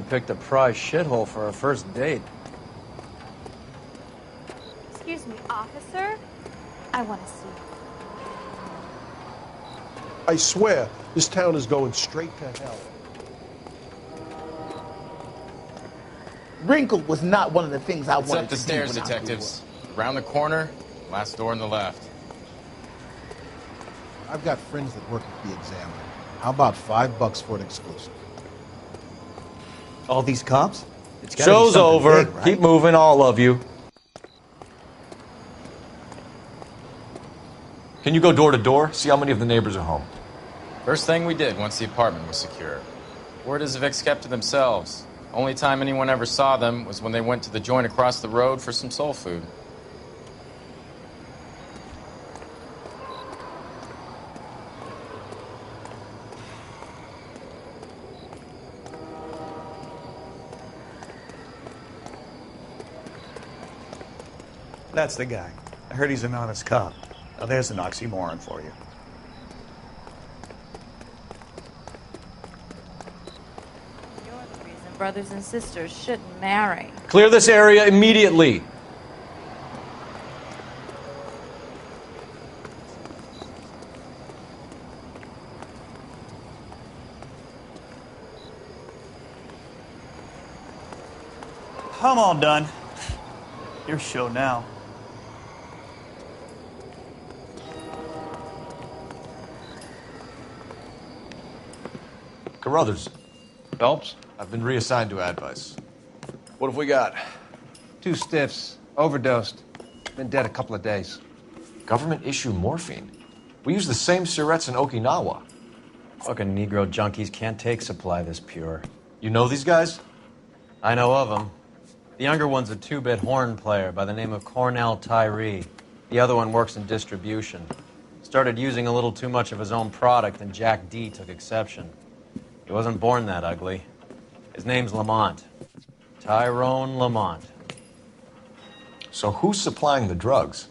picked a prize shithole for a first date. Excuse me, officer? I want to see. I swear, this town is going straight to hell. Wrinkle was not one of the things I It's wanted up the to stairs, do when detectives. Around the corner, last door on the left. I've got friends that work at the Examiner. How about $5 for an exclusive? All these cops? It's gotta be Show's something over. big, right? Keep moving, all of you. Can you go door to door? See how many of the neighbors are home. First thing we did once the apartment was secure. Word is the Vicks kept to themselves. Only time anyone ever saw them was when they went to the joint across the road for some soul food. That's the guy. I heard he's an honest cop. Now there's an oxymoron for you. You're the reason brothers and sisters shouldn't marry. Clear this area immediately. I'm all done. Your show now. Carruthers, Phelps? I've been reassigned to advice. What have we got? 2 stiffs. Overdosed. Been dead a couple of days. Government issue morphine. We use the same syrettes in Okinawa. Fucking Negro junkies can't take supply this pure. You know these guys? I know of them. The younger one's a 2-bit horn player by the name of Cornell Tyree. The other one works in distribution. Started using a little too much of his own product, and Jack D took exception. He wasn't born that ugly. His name's Lamont. Tyrone Lamont. So who's supplying the drugs?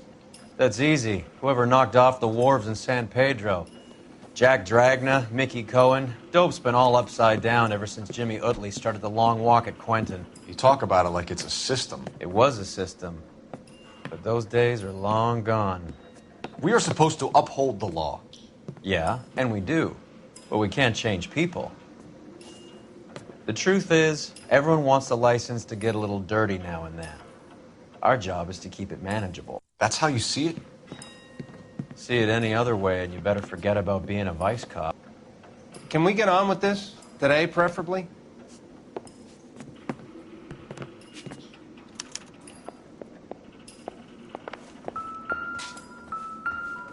That's easy. Whoever knocked off the wharves in San Pedro. Jack Dragna, Mickey Cohen. Dope's been all upside down ever since Jimmy Utley started the long walk at Quentin. You talk about it like it's a system. It was a system. But those days are long gone. We are supposed to uphold the law. Yeah, and we do. But we can't change people. The truth is, everyone wants a license to get a little dirty now and then. Our job is to keep it manageable. That's how you see it? See it any other way, and you better forget about being a vice cop. Can we get on with this? Today, preferably?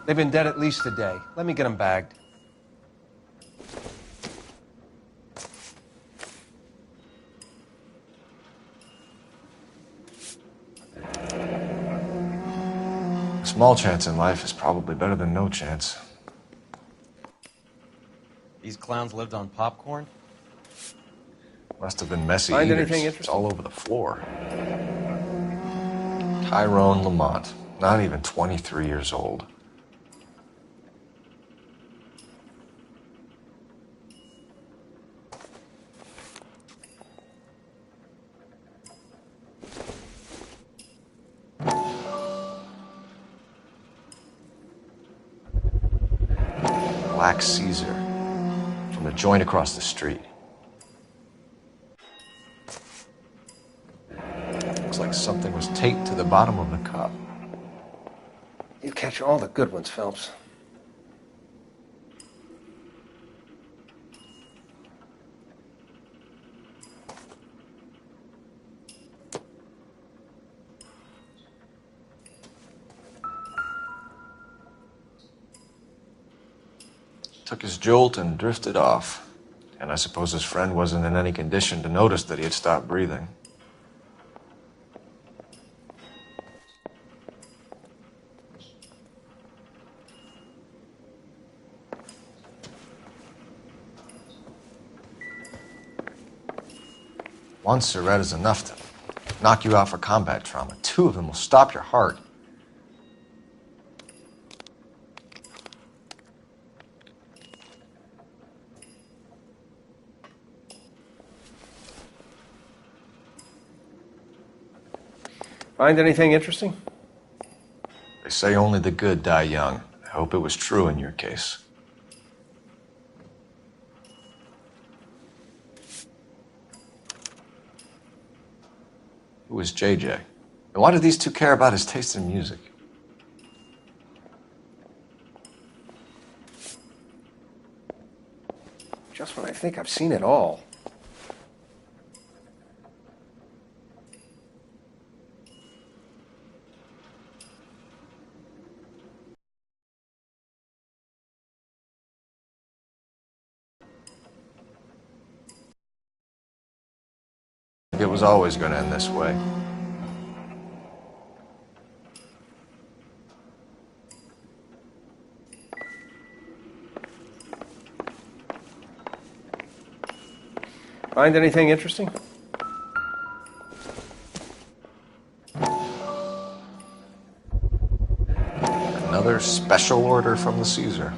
They've been dead at least a day. Let me get them bagged. A small chance in life is probably better than no chance. These clowns lived on popcorn? Must have been messy Find eaters. anything It's interesting? all over the floor. Tyrone Lamont, not even 23 years old. Black Caesar, from the joint across the street. Looks like something was taped to the bottom of the cup. You catch all the good ones, Phelps. Took his jolt and drifted off. And I suppose his friend wasn't in any condition to notice that he had stopped breathing. One Surette is enough to knock you out for combat trauma. 2 of them will stop your heart. Find anything interesting? They say only the good die young. I hope it was true in your case. Who is JJ? And why do these two care about his taste in music? Just when I think I've seen it all. It was always going to end this way. Find anything interesting? Another special order from the Caesar.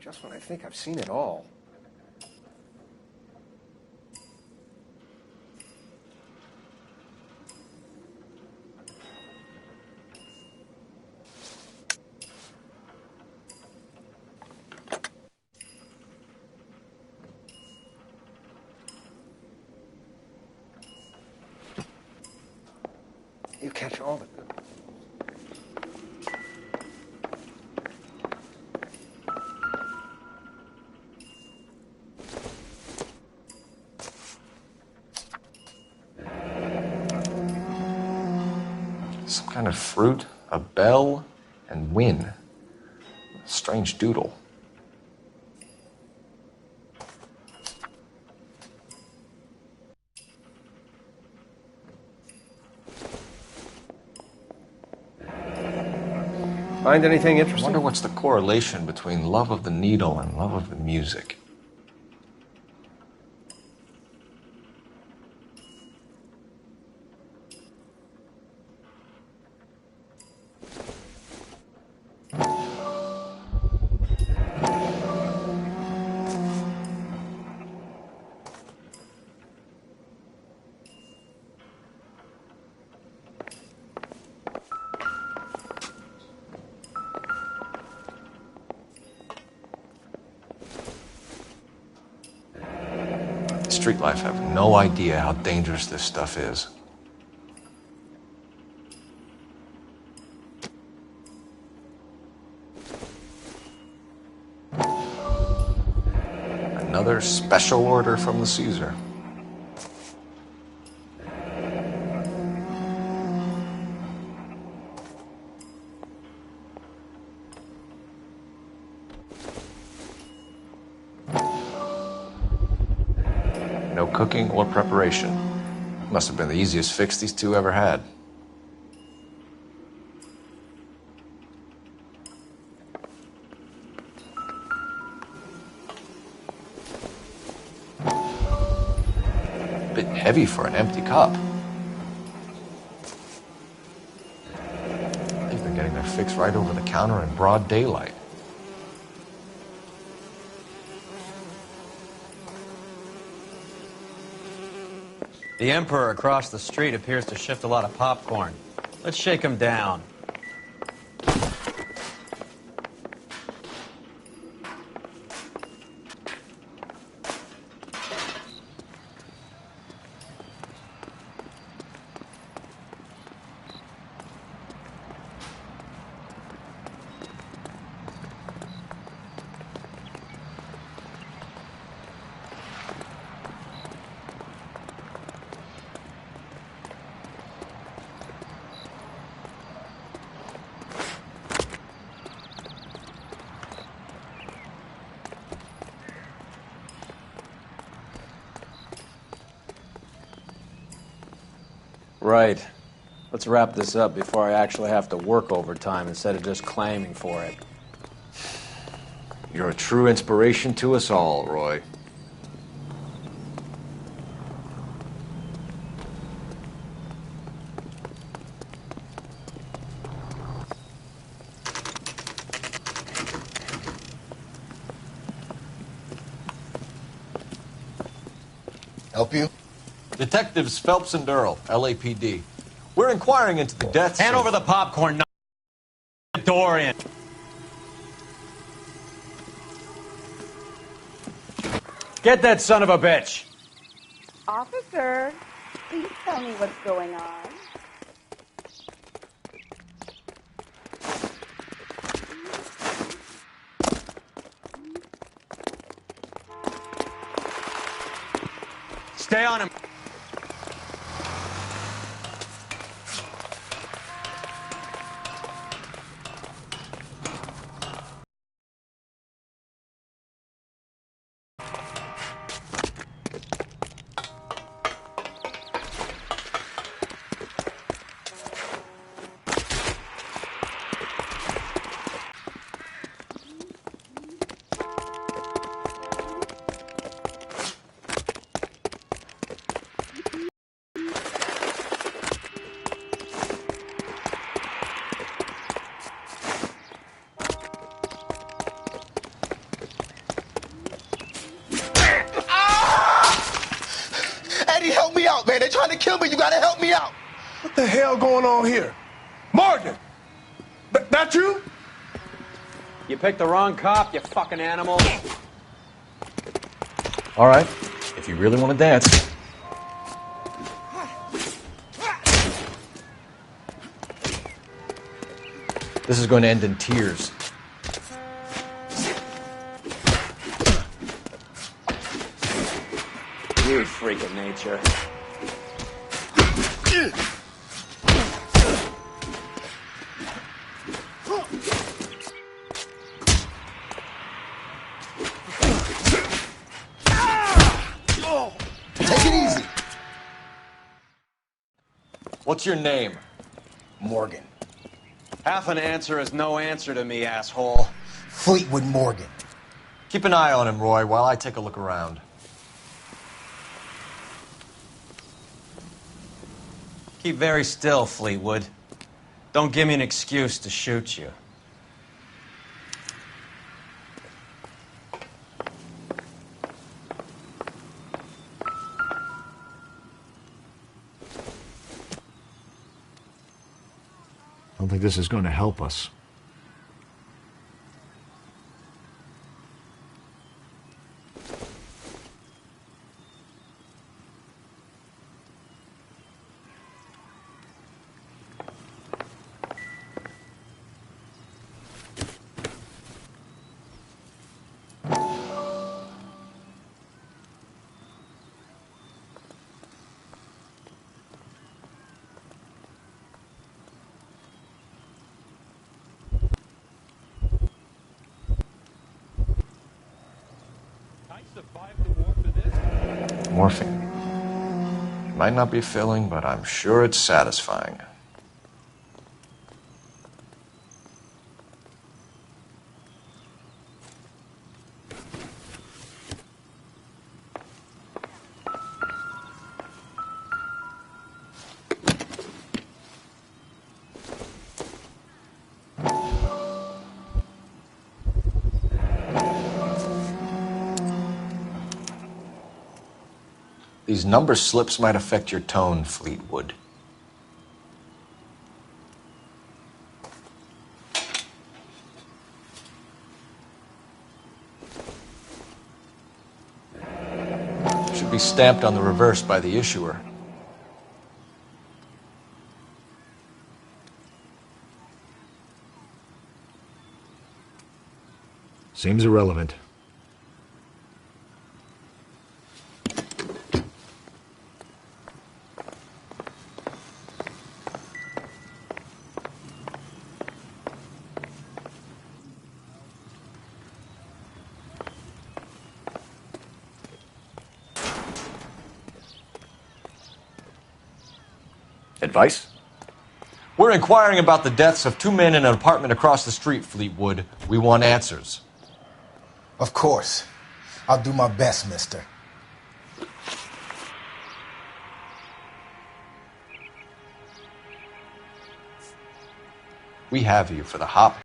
Just when I think I've seen it all. You catch all the good. Some kind of fruit, a bell, and win. Strange doodle. Find anything I interesting? wonder what's the correlation between love of the needle and love of the music. Street life have no idea how dangerous this stuff is. Another special order from the Caesar. No cooking or preparation. Must have been the easiest fix these two ever had. Bit heavy for an empty cup. I think they're getting their fix right over the counter in broad daylight. The Emperor across the street appears to shift a lot of popcorn. Let's shake him down. Right. Let's wrap this up before I actually have to work overtime instead of just claiming for it. You're a true inspiration to us all, Roy. Help you? Detectives Phelps and Durrell, LAPD. We're inquiring into the deaths. Hand over the popcorn, the door in. Get that son of a bitch. Officer, please tell me what's going on. Stay on him. Eddie, help me out, man. They're trying to kill me. You gotta help me out. What the hell going on here? Morgan! That you? You picked the wrong cop, you fucking animal. All right, if you really want to dance. This is going to end in tears. You freak of nature. Take it easy. What's your name? Morgan. Half an answer is no answer to me, asshole. Fleetwood Morgan. Keep an eye on him, Roy, while I take a look around. Keep very still, Fleetwood. Don't give me an excuse to shoot you. I don't think this is going to help us. Morphine. It might not be filling, but I'm sure it's satisfying. These number slips might affect your tone, Fleetwood. Should be stamped on the reverse by the issuer. Seems irrelevant. Advice? We're inquiring about the deaths of 2 men in an apartment across the street, Fleetwood. We want answers. Of course. I'll do my best, mister. We have you for the hop.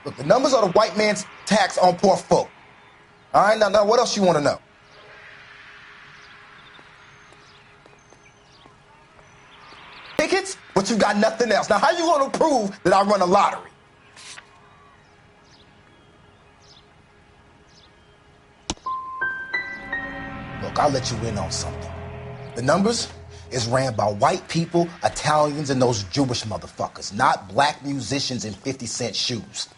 Look, the numbers are the white man's tax on poor folk. All right, now what else you want to know? Tickets, but you got nothing else. Now, how you going to prove that I run a lottery? Look, I'll let you in on something. The numbers is ran by white people, Italians, and those Jewish motherfuckers, not black musicians in 50-cent shoes.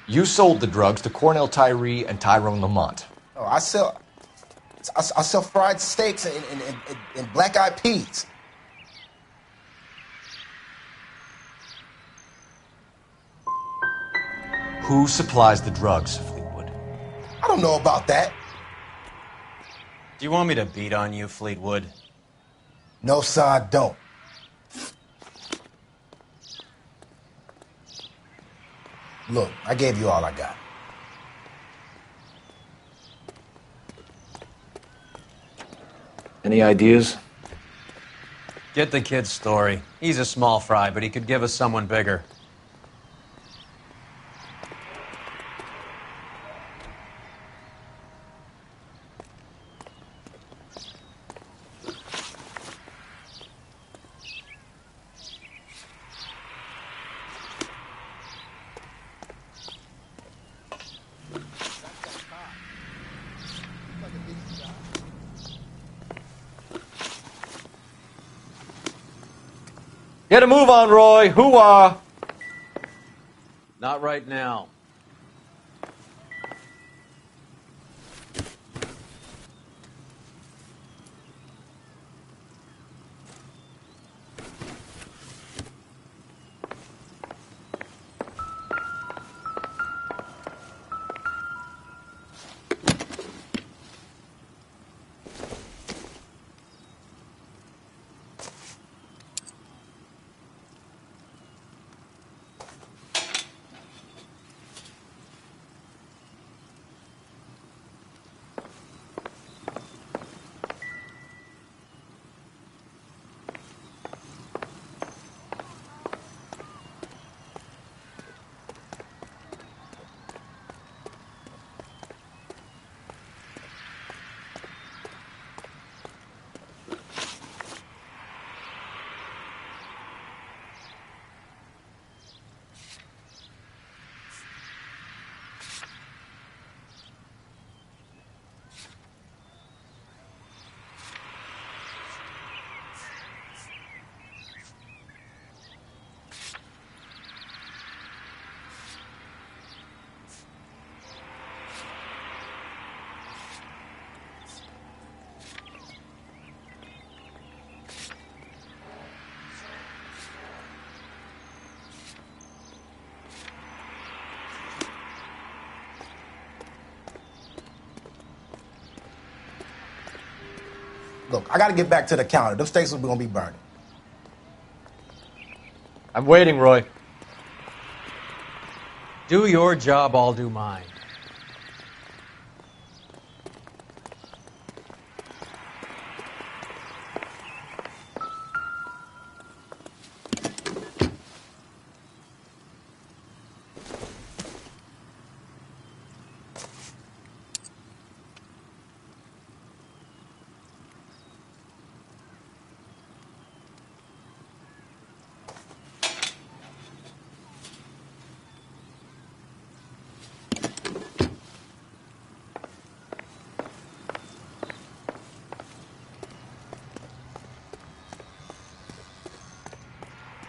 You sold the drugs to Cornell Tyree and Tyrone Lamont. Oh, I sell fried steaks and black-eyed peas. Who supplies the drugs, Fleetwood? I don't know about that. Do you want me to beat on you, Fleetwood? No, sir, I don't. Look, I gave you all I got. Any ideas? Get the kid's story. He's a small fry, but he could give us someone bigger. Get a move on, Roy. Hoo-ah! Not right now. Look, I gotta get back to the counter. Them steaks are gonna be burning. I'm waiting, Roy. Do your job, I'll do mine.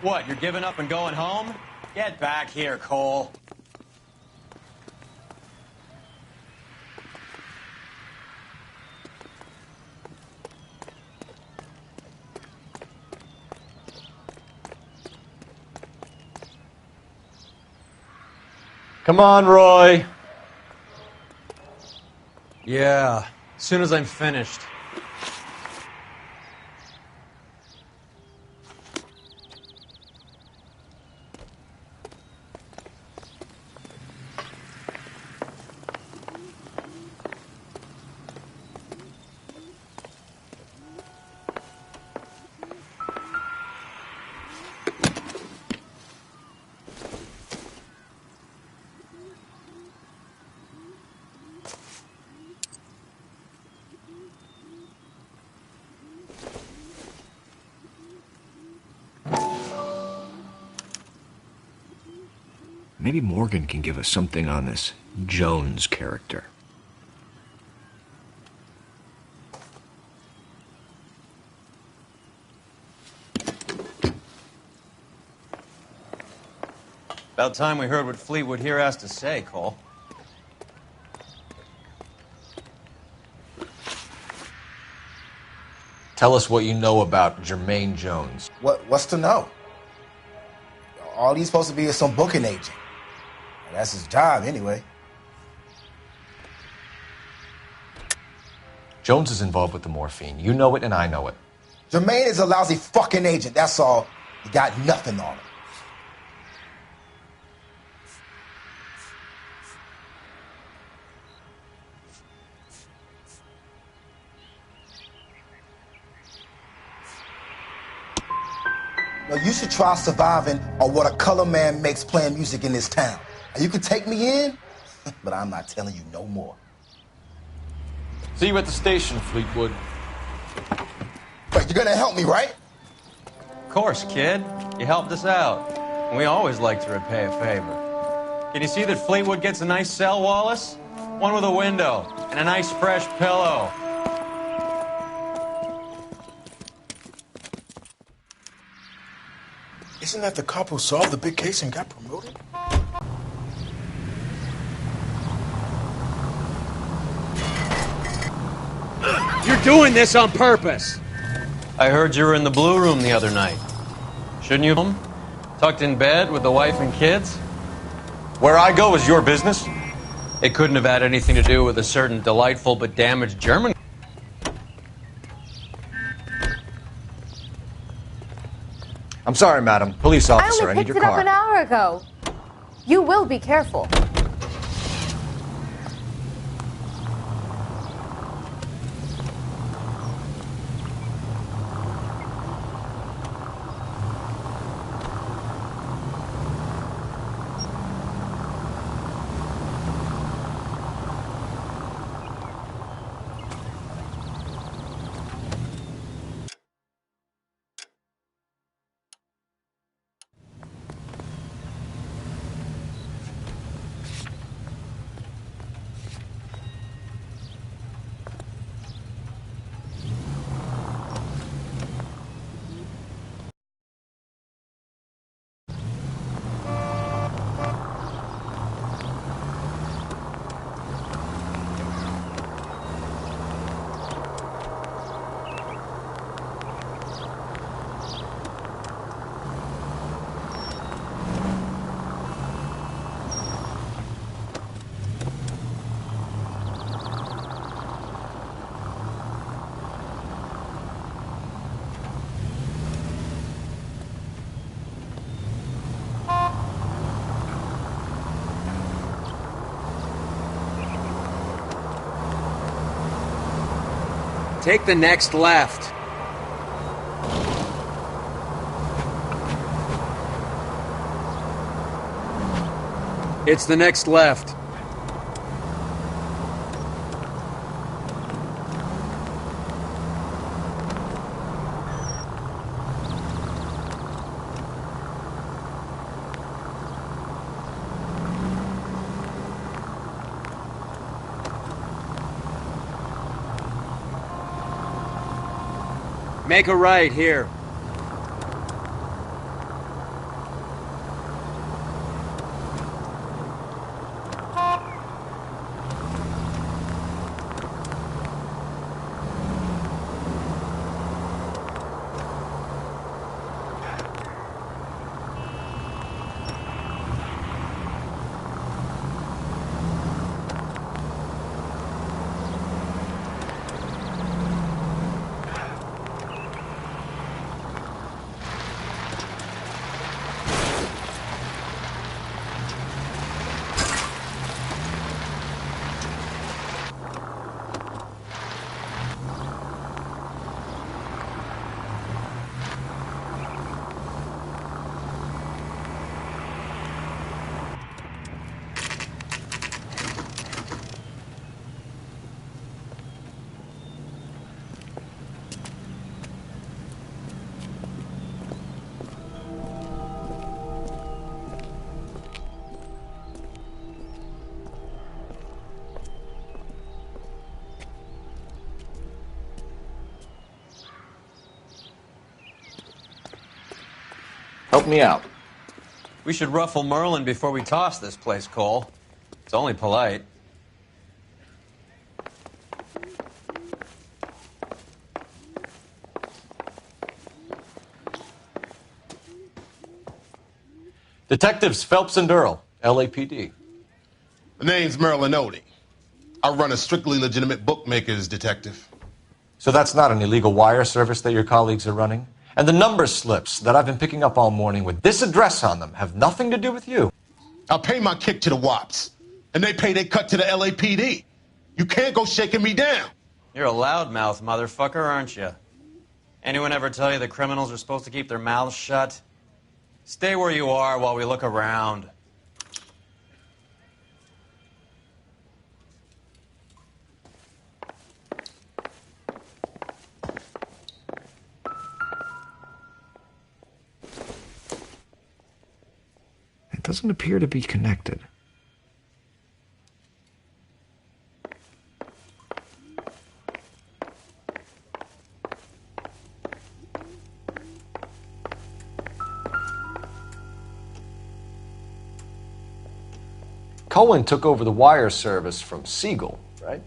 What, you're giving up and going home? Get back here, Cole. Come on, Roy. Yeah, as soon as I'm finished. Maybe Morgan can give us something on this Jones character. About time we heard what Fleetwood here has to say, Cole. Tell us what you know about Jermaine Jones. What's to know? All he's supposed to be is some booking agent. That's his job, anyway. Jones is involved with the morphine. You know it, and I know it. Jermaine is a lousy fucking agent, that's all. He got nothing on him. No, you should try surviving on what a color man makes playing music in this town. And you can take me in, but I'm not telling you no more. See you at the station, Fleetwood. But you're gonna help me, right? Of course, kid. You helped us out. And we always like to repay a favor. Can you see that Fleetwood gets a nice cell, Wallace? One with a window and a nice fresh pillow. Isn't that the cop who solved the big case and got promoted? You're doing this on purpose. I heard you were in the Blue Room the other night. Shouldn't you have been tucked in bed with the wife and kids? Where I go is your business? It couldn't have had anything to do with a certain delightful but damaged German. I'm sorry, madam. Police officer, I I only need picked your it up car. an hour ago. You will be careful. Take the next left. It's the next left. Make a right here. help me out. We should ruffle Merlin before we toss this place, Cole. It's only polite. Detectives Phelps and Earl, LAPD. The name's Merlin Odie. I run a strictly legitimate bookmaker's detective. So that's not an illegal wire service that your colleagues are running? And the number slips that I've been picking up all morning with this address on them have nothing to do with you? I pay my kick to the WAPs, and they pay their cut to the LAPD. You can't go shaking me down. You're a loudmouth motherfucker, aren't you? Anyone ever tell you that criminals are supposed to keep their mouths shut? Stay where you are while we look around. It doesn't appear to be connected. Cohen took over the wire service from Siegel, right?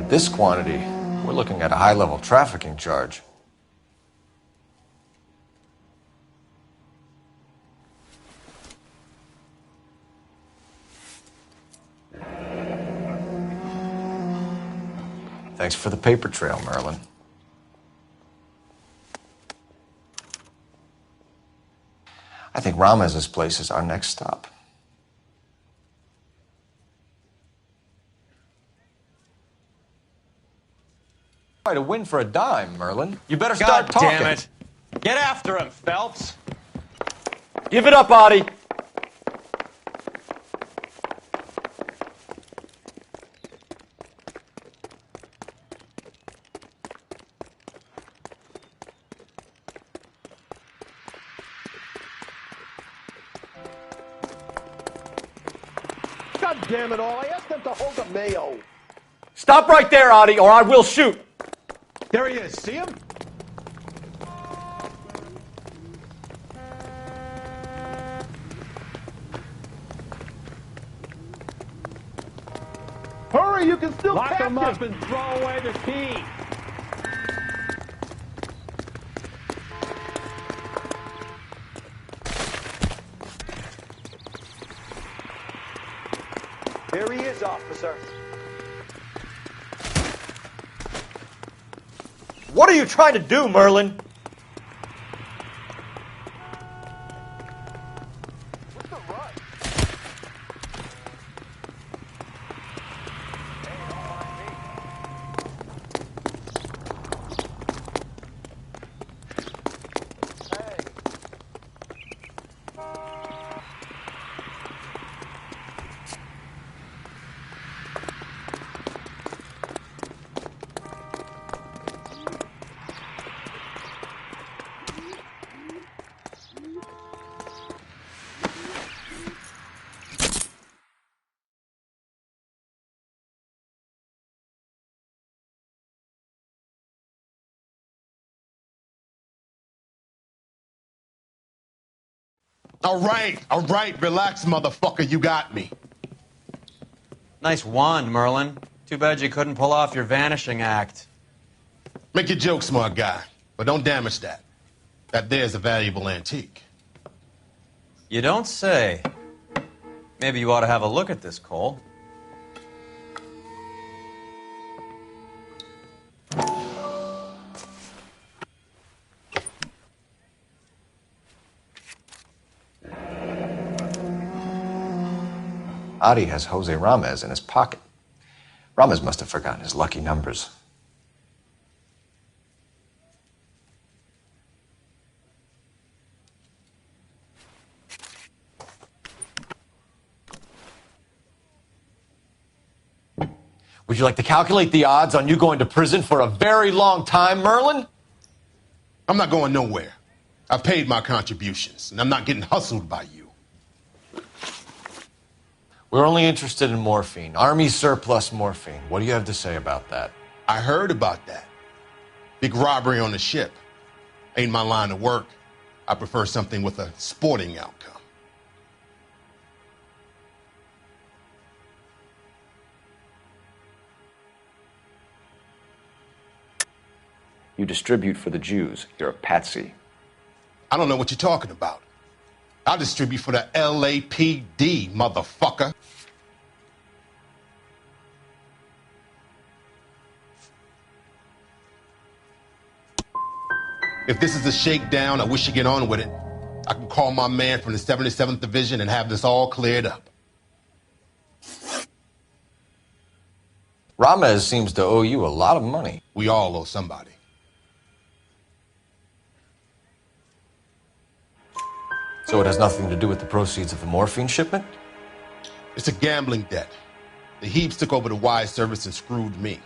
This quantity, we're looking at a high-level trafficking charge. Thanks for the paper trail, Merlin. I think Ramez's place is our next stop. Try to win for a dime, Merlin. You better start talking. God damn it. Get after him, Phelps. Give it up, Audie. God damn it all, I asked them to hold the mayo. Stop right there, Audie, or I will shoot. There he is, see him? Hurry, you can still Lock catch him up and throw away the key. Here he is, officer. What are you trying to do, Merlin? What's the rush? All right, relax, motherfucker, you got me. Nice wand, Merlin. Too bad you couldn't pull off your vanishing act. Make your joke, smart guy, but don't damage that. That there's a valuable antique. You don't say. Maybe you ought to have a look at this, Cole. Adi has Jose Ramez in his pocket. Ramez must have forgotten his lucky numbers. Would you like to calculate the odds on you going to prison for a very long time, Merlin? I'm not going nowhere. I've paid my contributions, and I'm not getting hustled by you. We're only interested in morphine. Army surplus morphine. What do you have to say about that? I heard about that. Big robbery on the ship. Ain't my line of work. I prefer something with a sporting outcome. You distribute for the Jews. You're a patsy. I don't know what you're talking about. I'll distribute for the LAPD, motherfucker. If this is a shakedown, I wish you get on with it. I can call my man from the 77th Division and have this all cleared up. Ramez seems to owe you a lot of money. We all owe somebody. So it has nothing to do with the proceeds of the morphine shipment? It's a gambling debt. The Heaps took over the wire service and screwed me.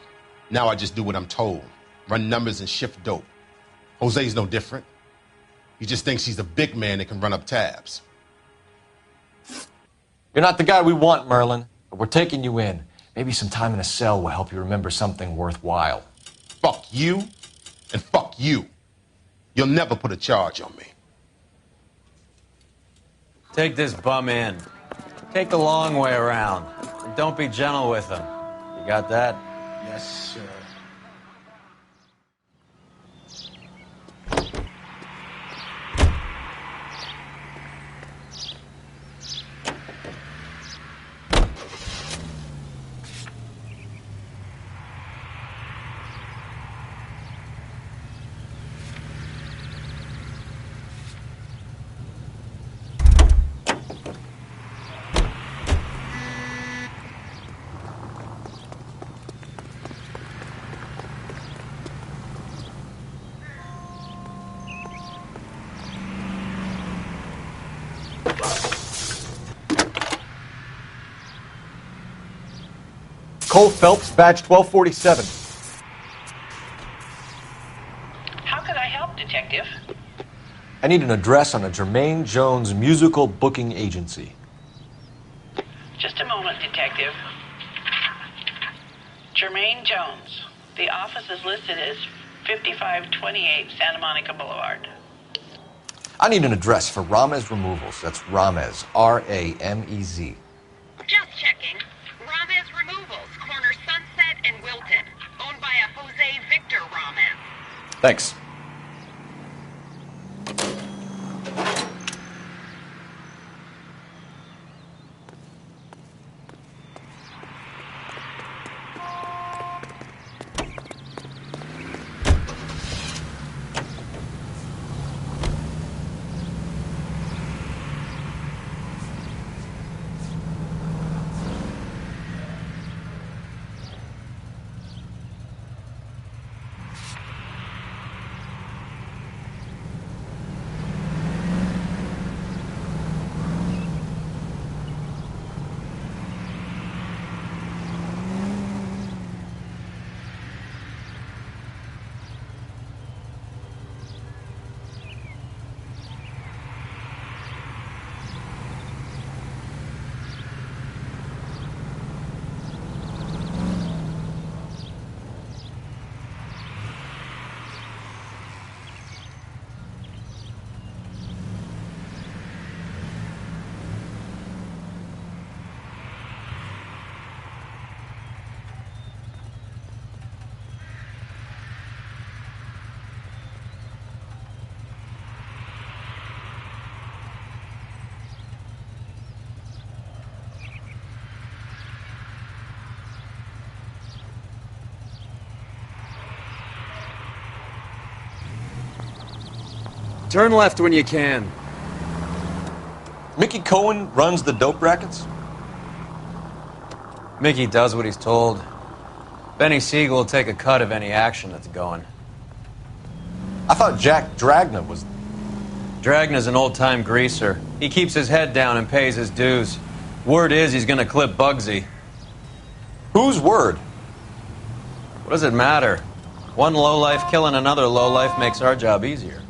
Now I just do what I'm told. Run numbers and shift dope. Jose's no different. He just thinks he's a big man that can run up tabs. You're not the guy we want, Merlin, but we're taking you in. Maybe some time in a cell will help you remember something worthwhile. Fuck you, and fuck you. You'll never put a charge on me. Take this bum in. Take the long way around. And don't be gentle with him. You got that? Yes, sir. Cole Phelps, badge 1247. How could I help, Detective? I need an address on a Jermaine Jones musical booking agency. Just a moment, Detective. Jermaine Jones. The office is listed as 5528 Santa Monica Boulevard. I need an address for Ramez Removals. That's Ramez, R-A-M-E-Z. Just checking. Ramez Removals, corner Sunset and Wilton. Owned by a Jose Victor Ramez. Thanks. Turn left when you can. Mickey Cohen runs the dope rackets? Mickey does what he's told. Benny Siegel will take a cut of any action that's going. I thought Jack Dragna was... Dragna's an old-time greaser. He keeps his head down and pays his dues. Word is he's gonna clip Bugsy. Whose word? What does it matter? One lowlife killing another lowlife makes our job easier.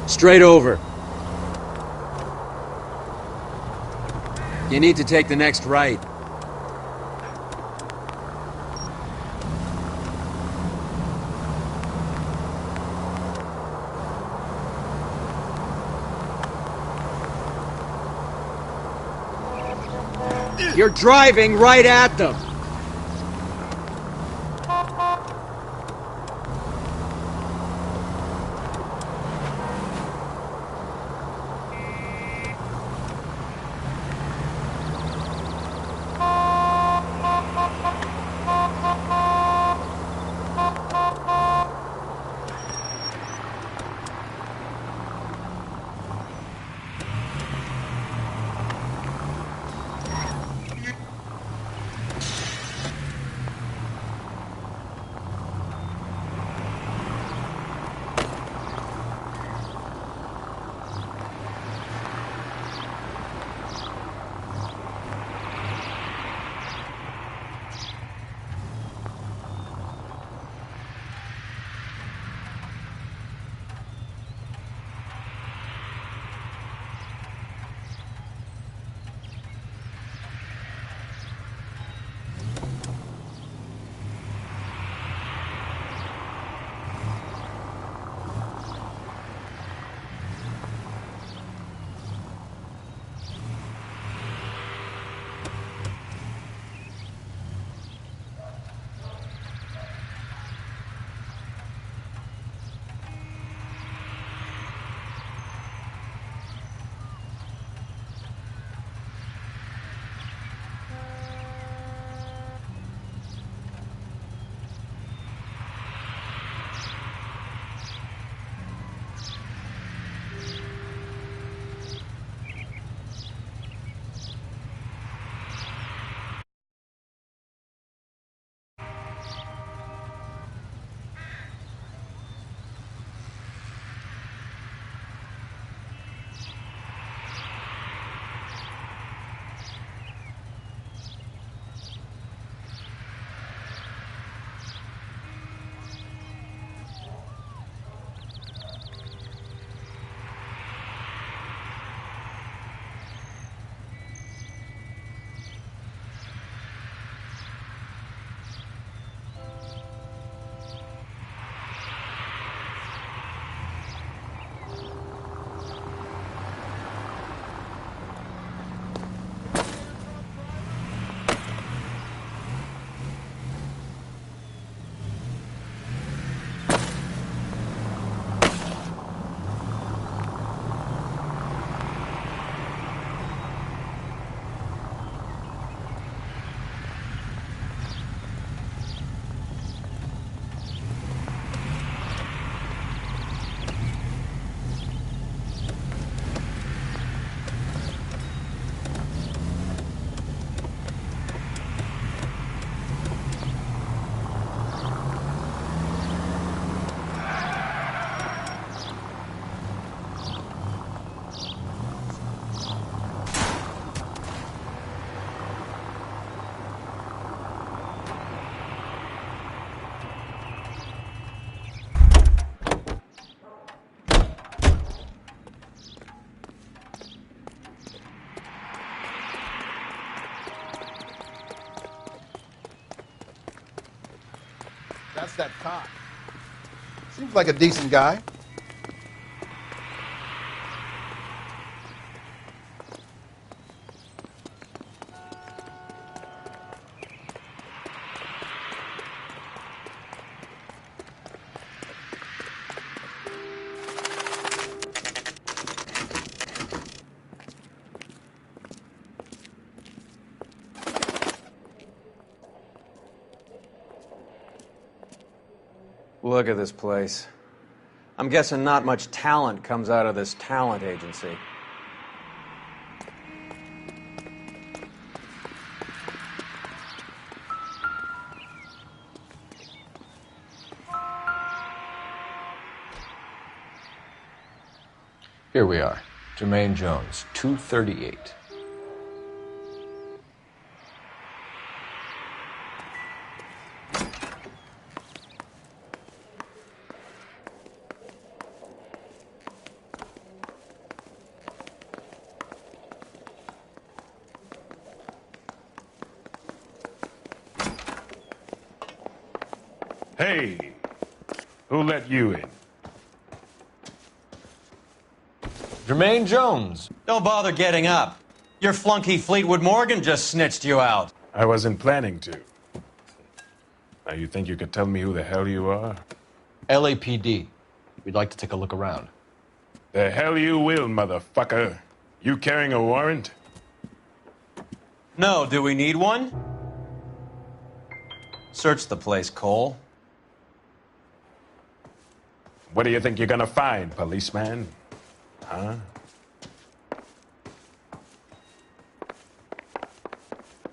Straight over. You need to take the next right. You're driving right at them. That's that cop. Seems like a decent guy. Look at this place. I'm guessing not much talent comes out of this talent agency. Here we are. Jermaine Jones, 238. Hey, who let you in? Jermaine Jones. Don't bother getting up. Your flunky Fleetwood Morgan just snitched you out. I wasn't planning to. Now, you think you could tell me who the hell you are? LAPD. We'd like to take a look around. The hell you will, motherfucker. You carrying a warrant? No, do we need one? Search the place, Cole. What do you think you're gonna find, policeman? Huh?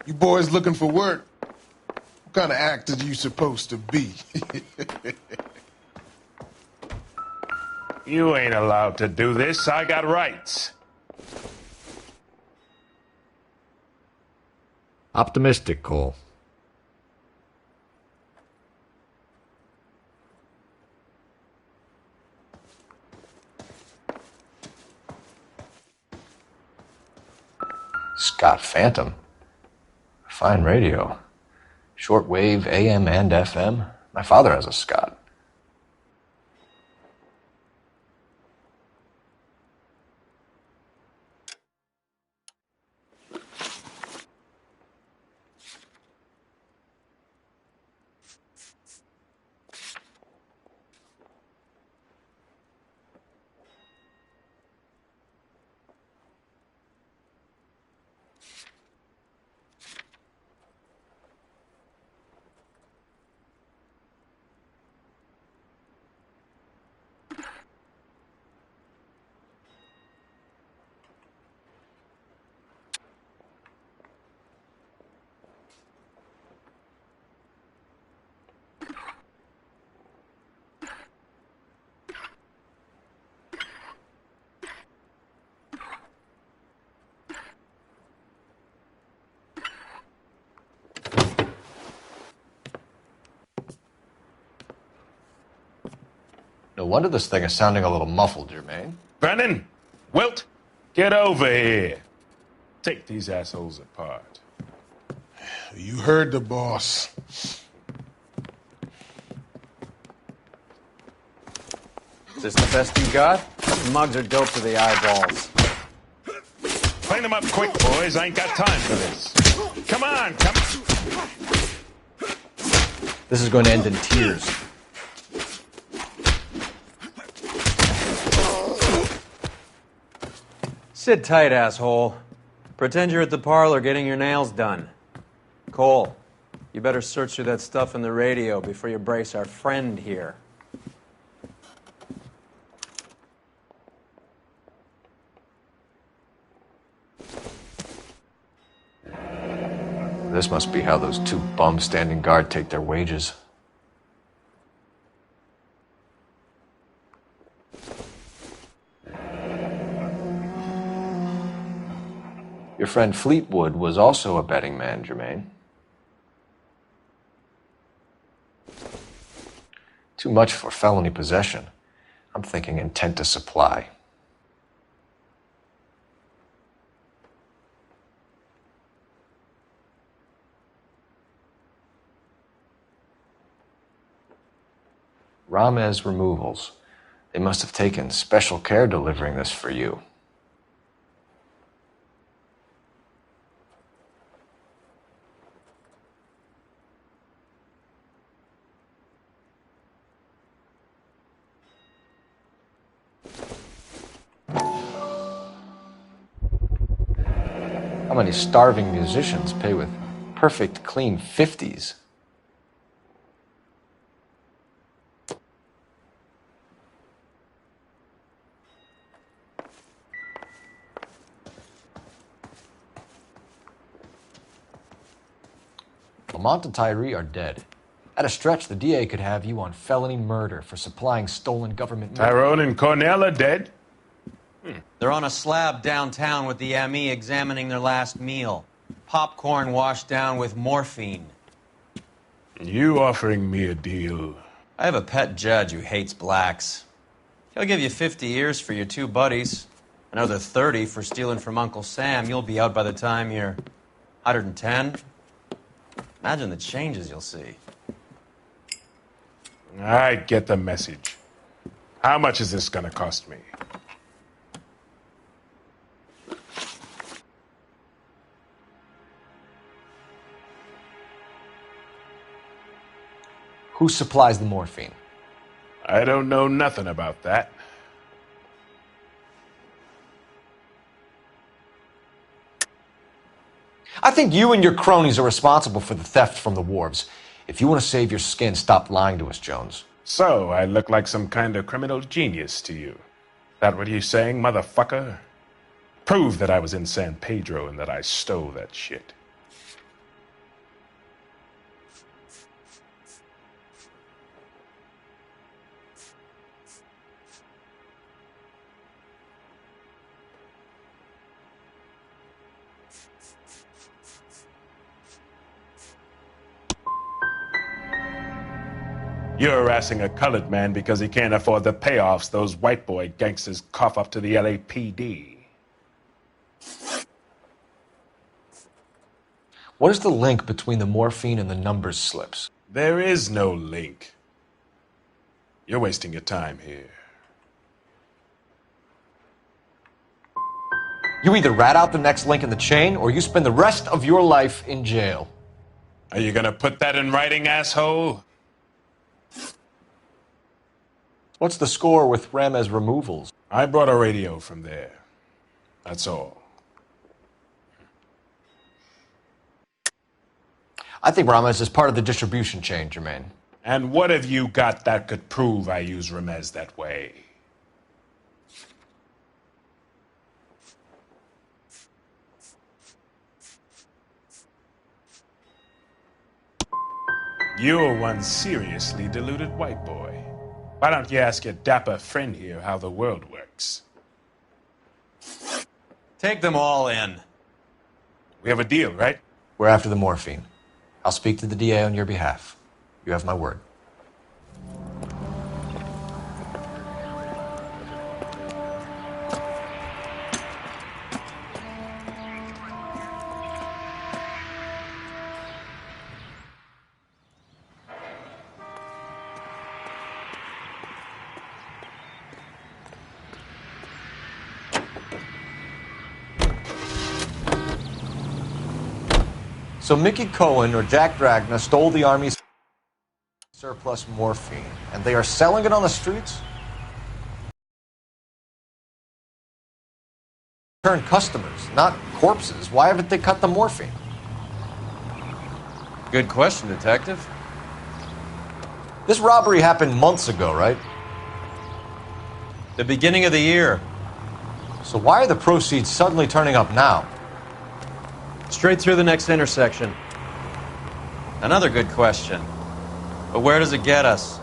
You boys looking for work? What kind of actor you supposed to be? You ain't allowed to do this. I got rights. Optimistic, Cole. Scott Phantom. Fine radio. Shortwave, AM and FM. My father has a Scott. No wonder this thing is sounding a little muffled, Jermaine. Brennan! Wilt! Get over here. Take these assholes apart. You heard the boss. Is this the best you got? These mugs are dope to the eyeballs. Clean them up quick, boys. I ain't got time for this. Come on, come. This is going to end in tears. Sit tight, asshole. Pretend you're at the parlor getting your nails done. Cole, you better search through that stuff in the radio before you brace our friend here. This must be how those two bums standing guard take their wages. Your friend Fleetwood was also a betting man, Jermaine. Too much for felony possession. I'm thinking intent to supply. Ramez Removals. They must have taken special care delivering this for you. How many starving musicians pay with perfect, clean 50s? Lamont and Tyree are dead. At a stretch, the DA could have you on felony murder for supplying stolen government money. Tyrone and Cornell are dead? They're on a slab downtown with the ME examining their last meal. Popcorn washed down with morphine. You offering me a deal? I have a pet judge who hates blacks. He'll give you 50 years for your two buddies. Another 30 for stealing from Uncle Sam. You'll be out by the time you're 110. Imagine the changes you'll see. I get the message. How much is this gonna cost me? Who supplies the morphine? I don't know nothing about that. I think you and your cronies are responsible for the theft from the wharves. If you want to save your skin, stop lying to us, Jones. So, I look like some kind of criminal genius to you. That what you saying, motherfucker? Prove that I was in San Pedro and that I stole that shit. You're harassing a colored man because he can't afford the payoffs those white boy gangsters cough up to the LAPD. What is the link between the morphine and the numbers slips? There is no link. You're wasting your time here. You either rat out the next link in the chain, or you spend the rest of your life in jail. Are you gonna put that in writing, asshole? What's the score with Ramez removals? I brought a radio from there. That's all. I think Ramez is part of the distribution chain, Jermaine. And what have you got that could prove I use Ramez that way? You're one seriously deluded white boy. Why don't you ask your dapper friend here how the world works? Take them all in. We have a deal, right? We're after the morphine. I'll speak to the DA on your behalf. You have my word. So Mickey Cohen or Jack Dragna stole the Army's surplus morphine, and they are selling it on the streets? Turn customers, not corpses. Why haven't they cut the morphine? Good question, Detective. This robbery happened months ago, right? The beginning of the year. So why are the proceeds suddenly turning up now? Straight through the next intersection. Another good question. But where does it get us?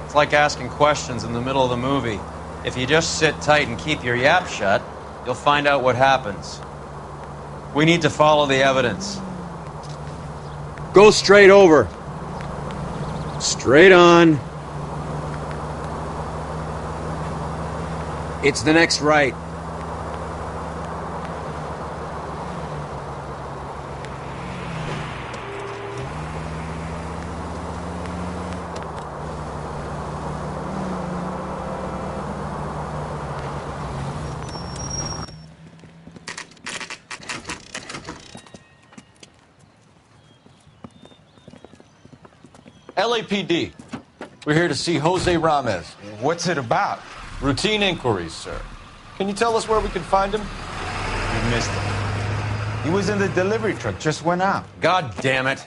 It's like asking questions in the middle of the movie. If you just sit tight and keep your yap shut, you'll find out what happens. We need to follow the evidence. Go straight over. Straight on. It's the next right. LAPD. We're here to see Jose Ramez. What's it about? Routine inquiries, sir. Can you tell us where we can find him? You missed him. He was in the delivery truck, just went out. God damn it.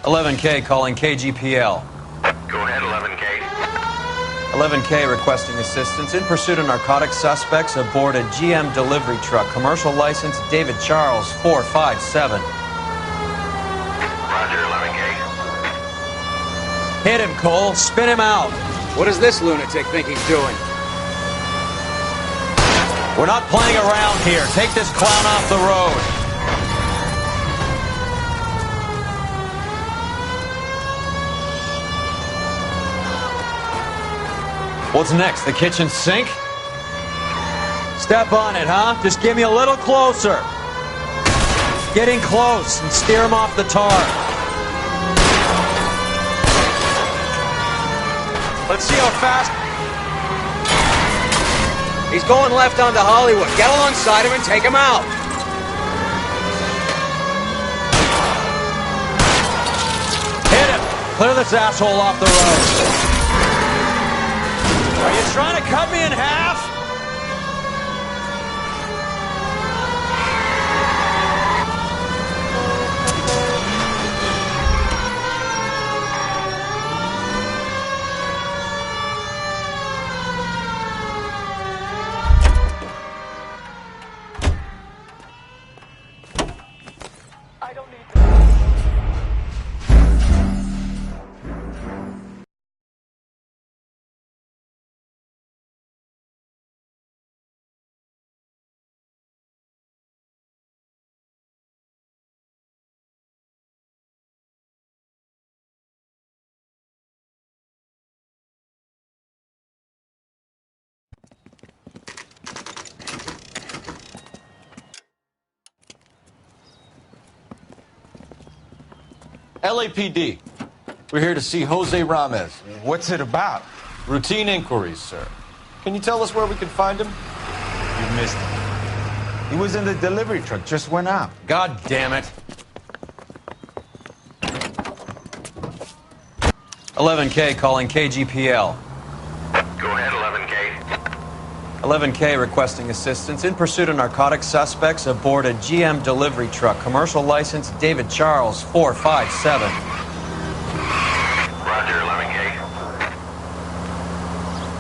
11K calling KGPL. Go ahead, 11K. 11K requesting assistance in pursuit of narcotic suspects aboard a GM delivery truck. Commercial license David Charles 457. Roger, 11K. Hit him, Cole. Spin him out. What does this lunatic think he's doing? We're not playing around here. Take this clown off the road. What's next? The kitchen sink? Step on it, huh? Just get me a little closer. Getting close and steer him off the tar. Let's see how fast. He's going left onto Hollywood. Get alongside him and take him out. Hit him. Clear this asshole off the road. Are you trying to cut me in half? LAPD. We're here to see Jose Ramez. What's it about? Routine inquiries, sir. Can you tell us where we can find him? You missed him. He was in the delivery truck, just went out. God damn it. 11K calling KGPL. Go ahead, 11K. 11K requesting assistance in pursuit of narcotic suspects aboard a GM delivery truck. Commercial license David Charles 457. Roger, 11K.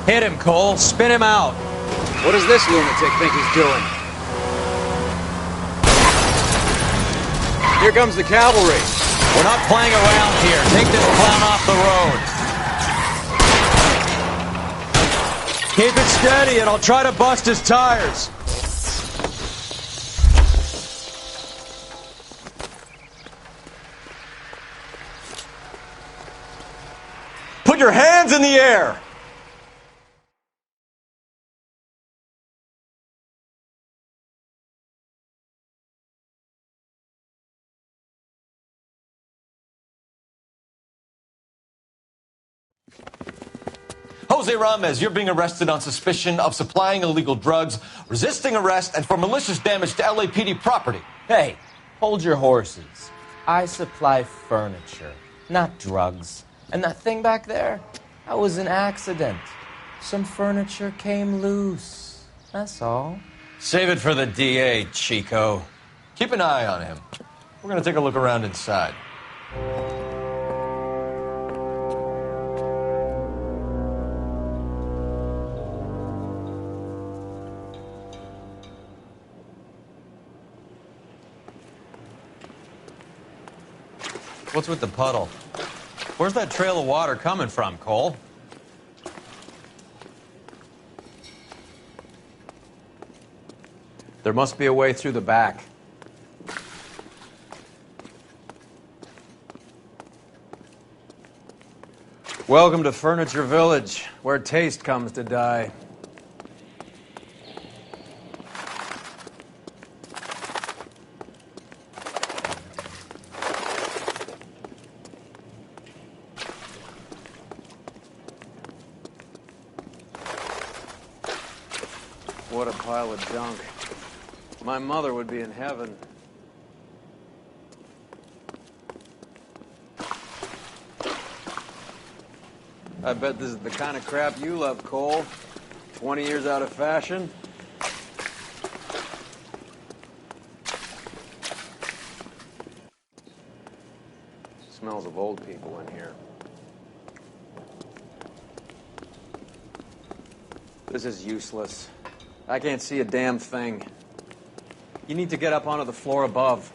Hit him, Cole. Spin him out. What does this lunatic think he's doing? Here comes the cavalry. We're not playing around here. Take this clown off the road. Keep it steady and I'll try to bust his tires. Put your hands in the air. Jose Ramez, you're being arrested on suspicion of supplying illegal drugs, resisting arrest, and for malicious damage to LAPD property. Hey, hold your horses. I supply furniture, not drugs. And that thing back there, that was an accident. Some furniture came loose. That's all. Save it for the DA, Chico. Keep an eye on him. We're going to take a look around inside. What's with the puddle? Where's that trail of water coming from, Cole? There must be a way through the back. Welcome to Furniture Village, where taste comes to die. What a pile of junk. My mother would be in heaven. I bet this is the kind of crap you love, Cole. 20 years out of fashion. Smells of old people in here. This is useless. I can't see a damn thing. You need to get up onto the floor above.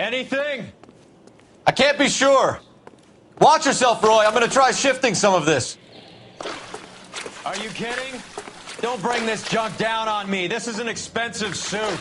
Anything? I can't be sure. Watch yourself, Roy. I'm going to try shifting some of this. Are you kidding? Don't bring this junk down on me. This is an expensive suit.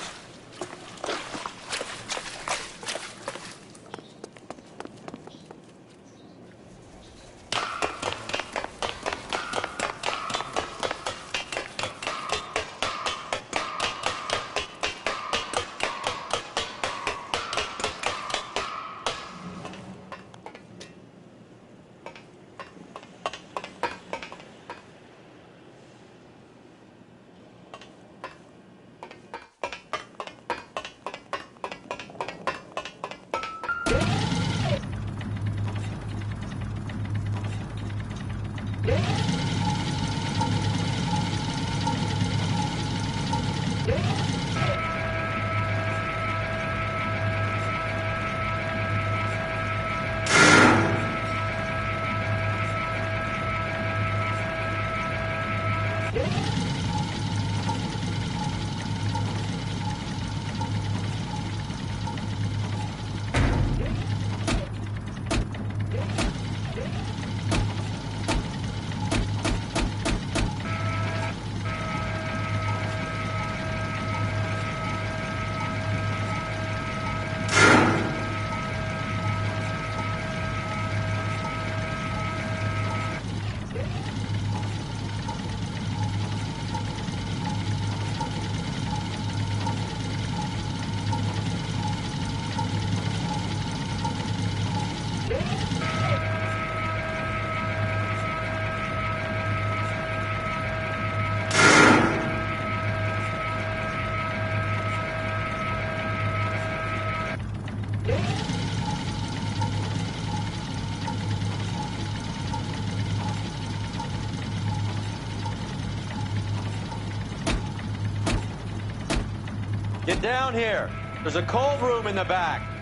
Get down here. There's a cold room in the back.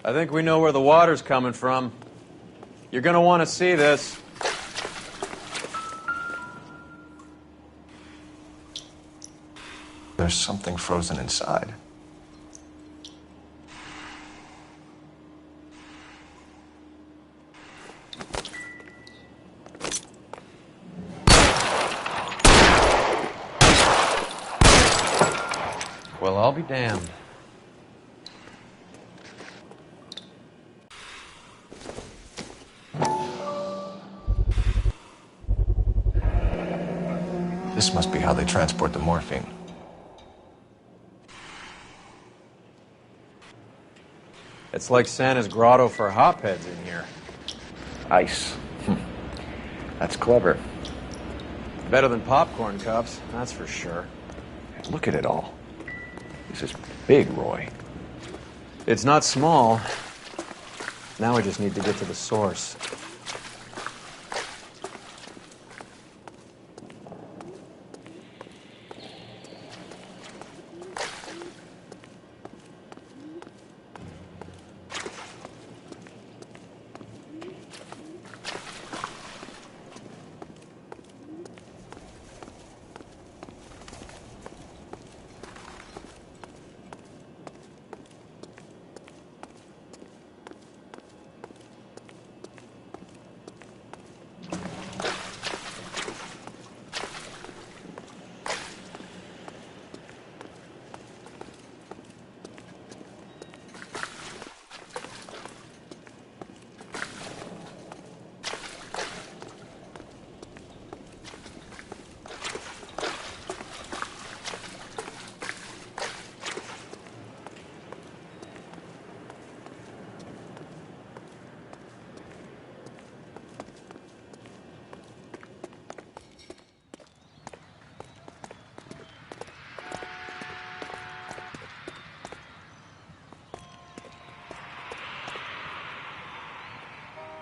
I think we know where the water's coming from. You're gonna want to see this. There's something frozen inside. Well, I'll be damned. This must be how they transport the morphine. It's like Santa's grotto for hotbeds in here. Ice. That's clever. Better than popcorn cups, that's for sure. Look at it all. This is big, Roy. It's not small. Now we just need to get to the source.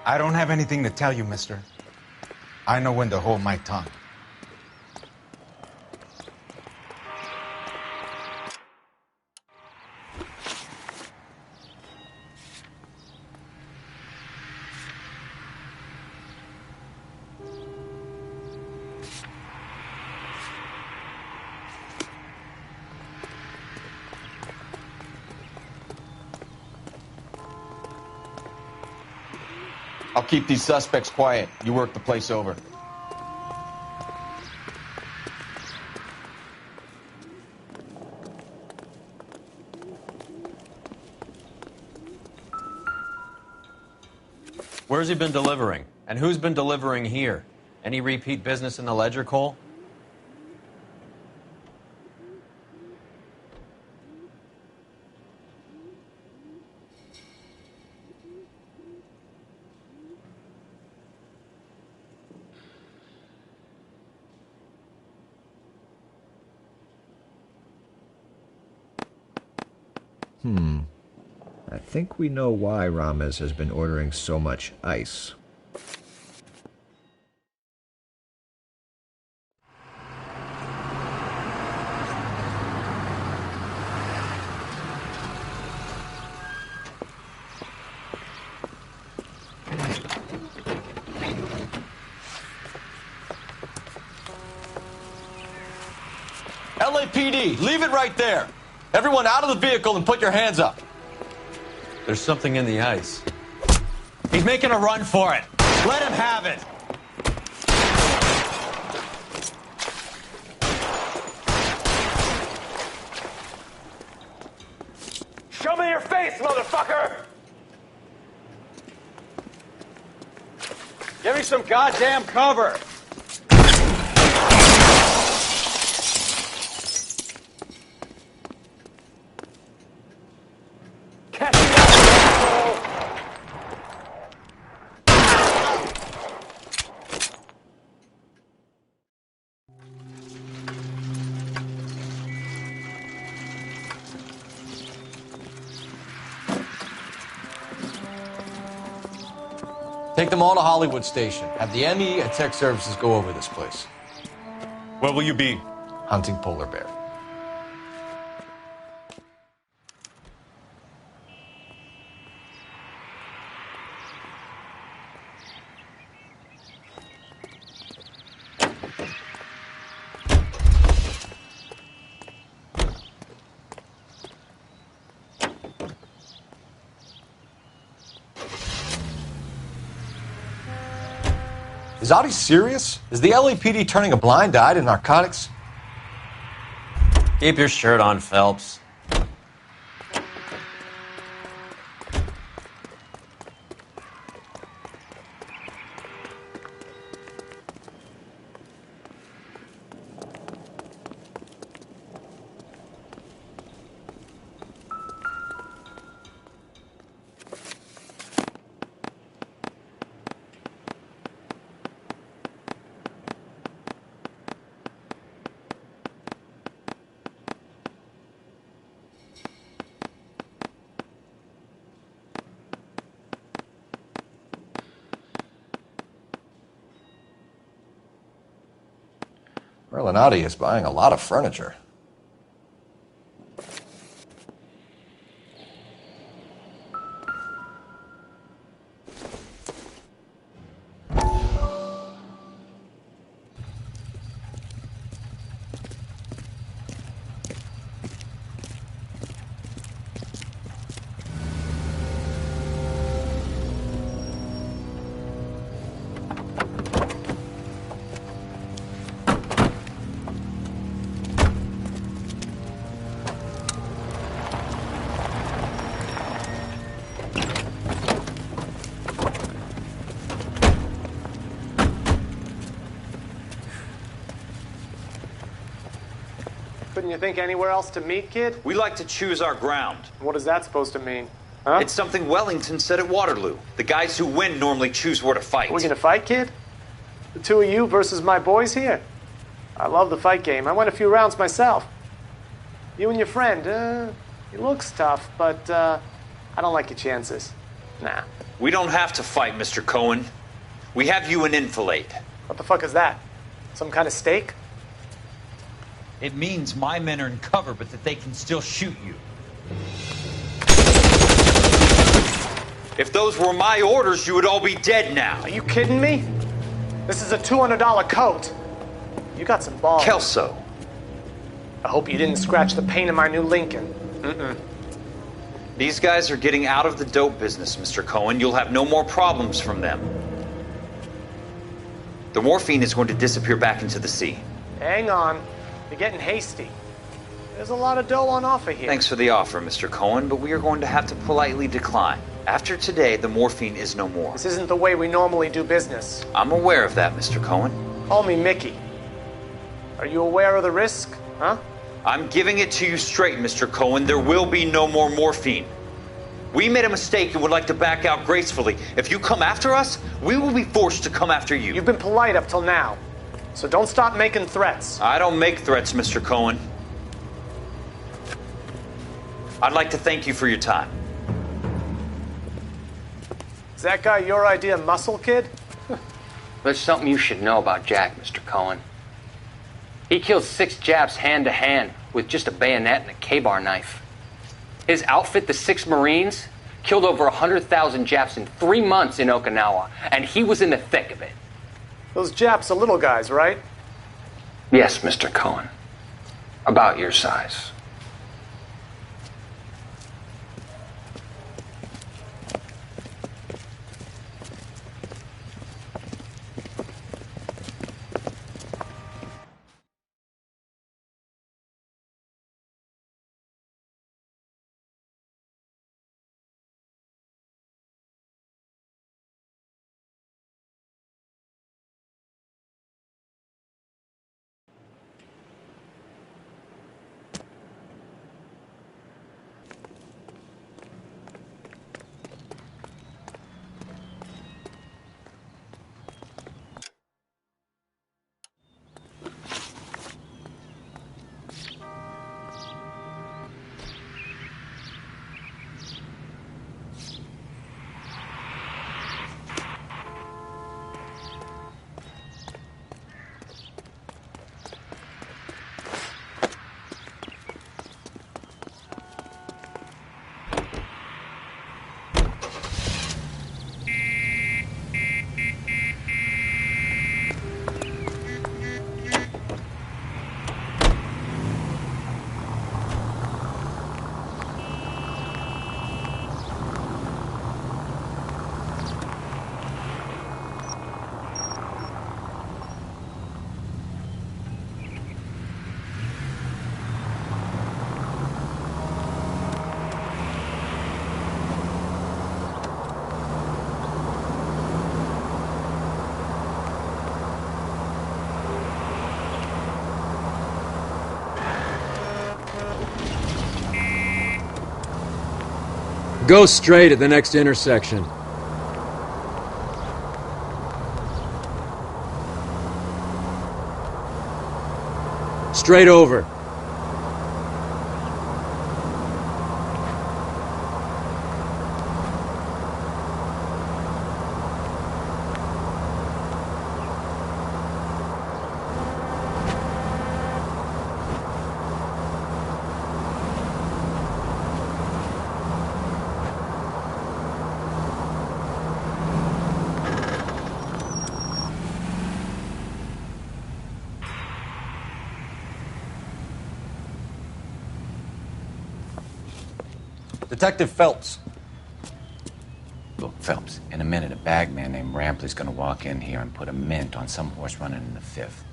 I don't have anything to tell you, mister. I know when to hold my tongue. I'll keep these suspects quiet. You work the place over. Where's he been delivering? And who's been delivering here? Any repeat business in the ledger, Cole? I think we know why Ramos has been ordering so much ice. LAPD, leave it right there. Everyone out of the vehicle and put your hands up. There's something in the ice. He's making a run for it. Let him have it. Show me your face, motherfucker! Give me some goddamn cover. Take them all to Hollywood Station. Have the ME and Tech Services go over this place. Where will you be? Hunting polar bear. Is Audie serious? Is the LAPD turning a blind eye to narcotics? Keep your shirt on, Phelps. Audie is buying a lot of furniture. Couldn't you think anywhere else to meet, kid? We like to choose our ground. What is that supposed to mean? Huh? It's something Wellington said at Waterloo. The guys who win normally choose where to fight. We gonna fight, kid? The two of you versus my boys here? I love the fight game. I went a few rounds myself. You and your friend, he looks tough, but I don't like your chances. Nah. We don't have to fight, Mr. Cohen. We have you an enfilade. What the fuck is that? Some kind of steak? It means my men are in cover, but that they can still shoot you. If those were my orders, you would all be dead now. Are you kidding me? This is a $200 coat. You got some balls. Kelso. I hope you didn't scratch the paint in my new Lincoln. Mm-mm. These guys are getting out of the dope business, Mr. Cohen. You'll have no more problems from them. The morphine is going to disappear back into the sea. Hang on. You're getting hasty. There's a lot of dough on offer here. Thanks for the offer, Mr. Cohen, but we are going to have to politely decline. After today, the morphine is no more. This isn't the way we normally do business. I'm aware of that, Mr. Cohen. Call me Mickey. Are you aware of the risk, huh? I'm giving it to you straight, Mr. Cohen. There will be no more morphine. We made a mistake and would like to back out gracefully. If you come after us, we will be forced to come after you. You've been polite up till now, so don't stop making threats. I don't make threats, Mr. Cohen. I'd like to thank you for your time. Is that guy your idea of muscle, kid? There's something you should know about Jack, Mr. Cohen. He killed 6 Japs hand to hand with just a bayonet and a K-bar knife. His outfit, the 6 Marines, killed over 100,000 Japs in 3 months in Okinawa, and he was in the thick of it. Those Japs are little guys, right? Yes, Mr. Cohen. About your size. Go straight at the next intersection. Straight over. Detective Phelps. Look, Phelps, in a minute, a bagman named Rampley's gonna walk in here and put a mint on some horse running in the fifth.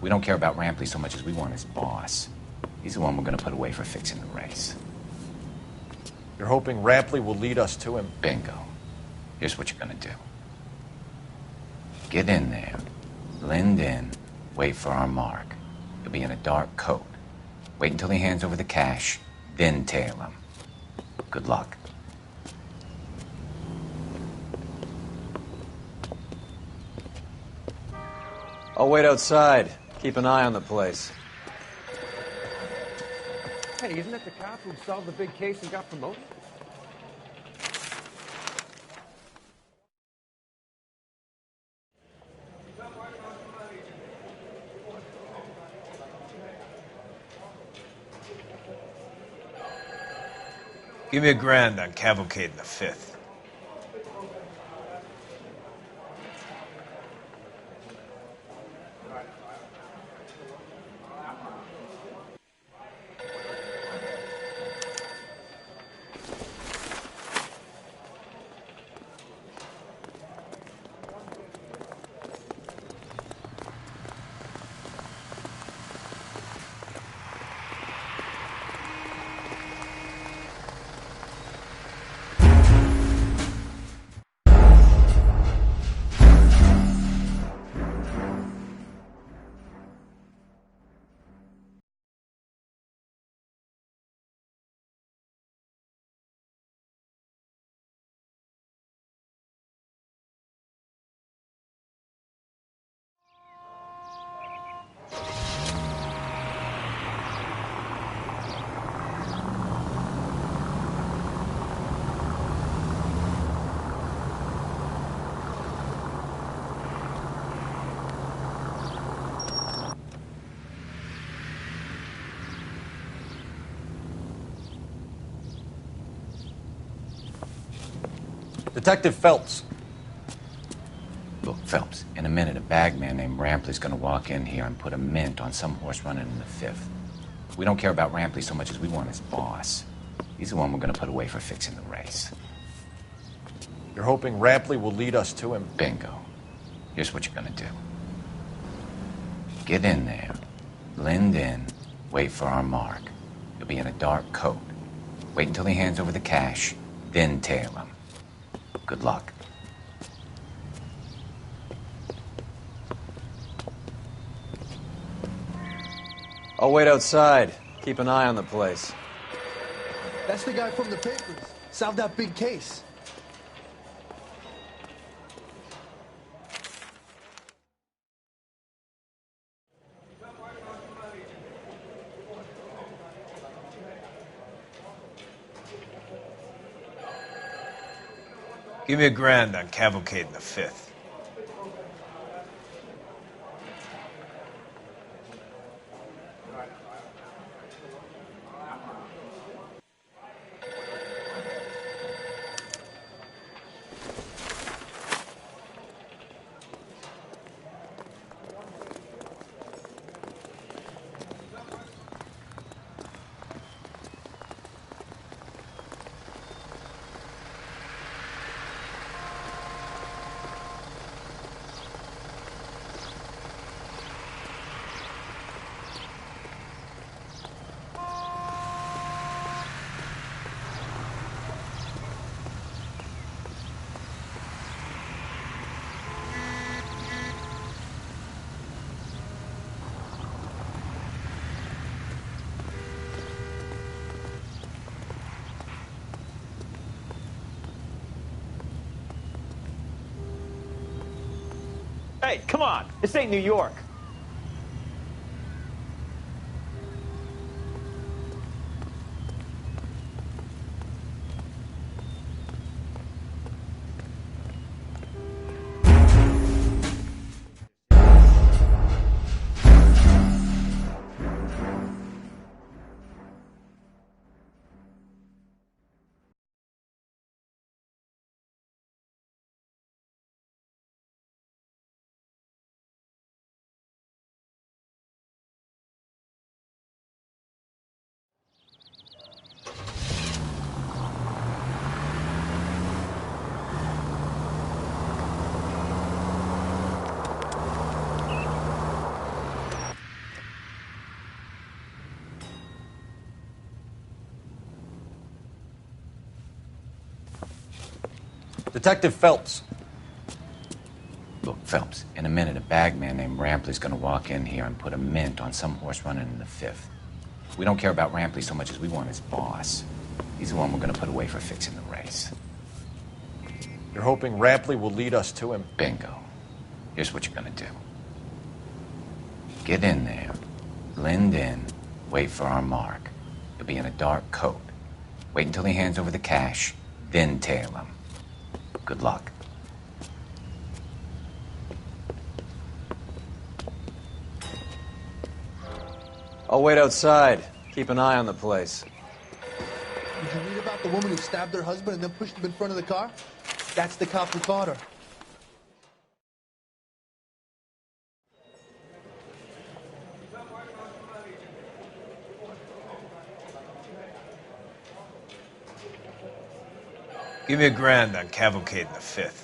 We don't care about Rampley so much as we want his boss. He's the one we're gonna put away for fixing the race. You're hoping Rampley will lead us to him? Bingo. Here's what you're gonna do. Get in there, blend in, wait for our mark. You'll be in a dark coat. Wait until he hands over the cash, then tail him. Good luck. I'll wait outside. Keep an eye on the place. Hey, isn't that the cop who solved the big case and got promoted? Give me $1,000 on Cavalcade in the fifth. Detective Phelps. Look, Phelps, in a minute, a bagman named Rampley's gonna walk in here and put a mint on some horse running in the fifth. We don't care about Rampley so much as we want his boss. He's the one we're gonna put away for fixing the race. You're hoping Rampley will lead us to him? Bingo. Here's what you're gonna do. Get in there, blend in, wait for our mark. You'll be in a dark coat. Wait until he hands over the cash, then tail him. Good luck. I'll wait outside. Keep an eye on the place. That's the guy from the papers. Solved that big case. Give me $1,000 on Cavalcade in the fifth. Hey, come on. This ain't New York. Detective Phelps. Look, Phelps, in a minute, a bagman named Rampley's gonna walk in here and put a mint on some horse running in the 5th. We don't care about Rampley so much as we want his boss. He's the one we're gonna put away for fixing the race. You're hoping Rampley will lead us to him? Bingo. Here's what you're gonna do. Get in there, blend in, wait for our mark. You'll be in a dark coat. Wait until he hands over the cash, then tail him. Good luck. I'll wait outside. Keep an eye on the place. Did you read about the woman who stabbed her husband and then pushed him in front of the car? That's the cop who caught her. Give me $1,000 on Cavalcade in the 5th.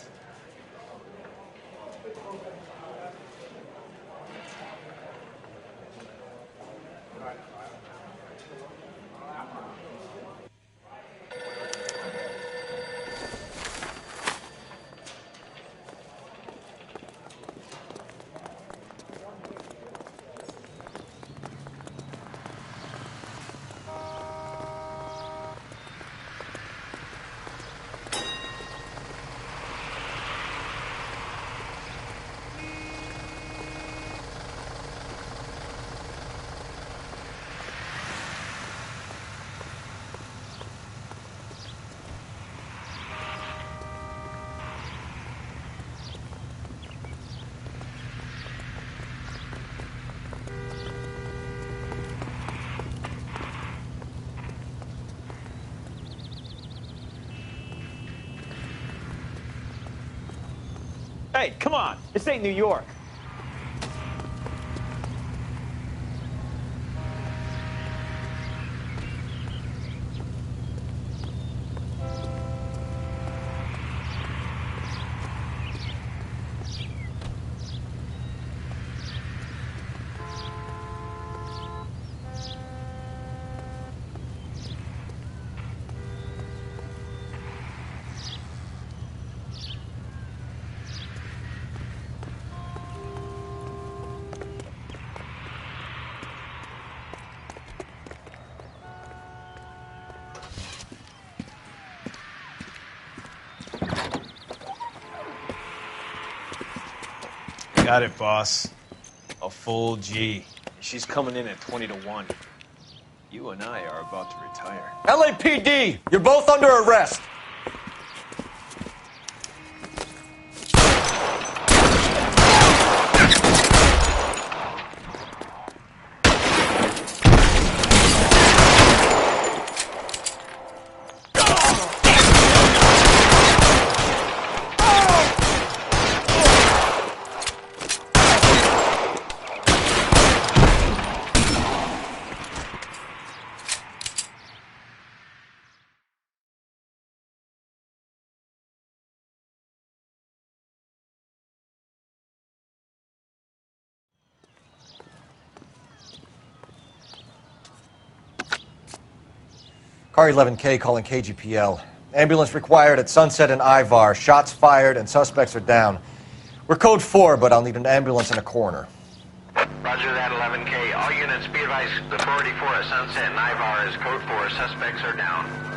Hey, come on. This ain't New York. Got it, boss. A full G. She's coming in at 20-1. You and I are about to retire. LAPD! You're both under arrest! Car 11K calling KGPL. Ambulance required at Sunset and Ivar. Shots fired and suspects are down. We're code 4, but I'll need an ambulance and a coroner. Roger that, 11K. All units be advised, the 484 at Sunset and Ivar is code 4. Suspects are down.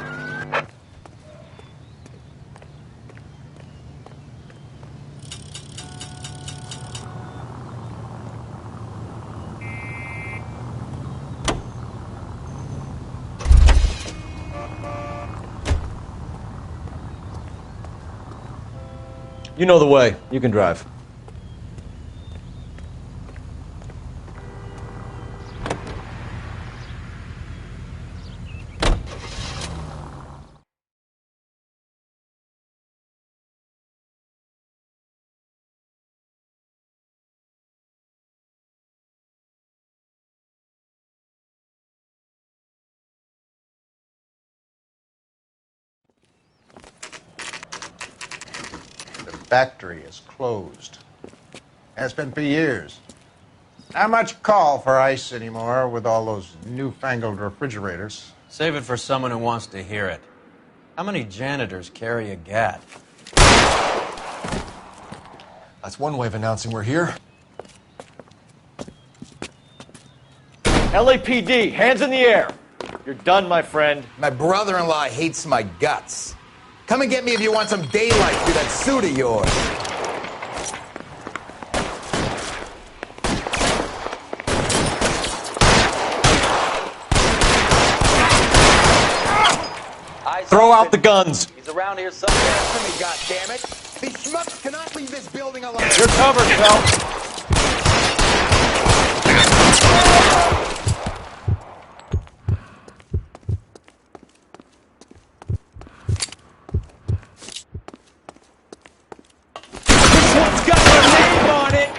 You know the way. You can drive. Factory is closed. Has been for years. Not much call for ice anymore with all those newfangled refrigerators. Save it for someone who wants to hear it. How many janitors carry a gat? That's one way of announcing we're here. LAPD, hands in the air. You're done, my friend. My brother-in-law hates my guts. Come and get me if you want some daylight through that suit of yours. Throw out the guns. He's around here somewhere. Answer me, goddammit. These schmucks cannot leave this building alive. You're covered, Phelps. This one's got your name on it.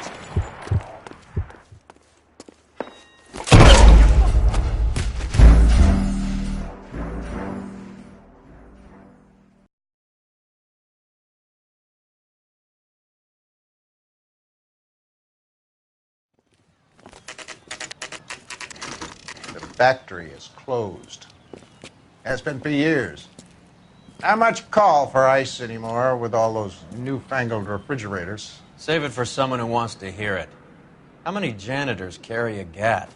The factory is closed. Has been for years. Not much call for ice anymore with all those newfangled refrigerators. Save it for someone who wants to hear it. How many janitors carry a gat?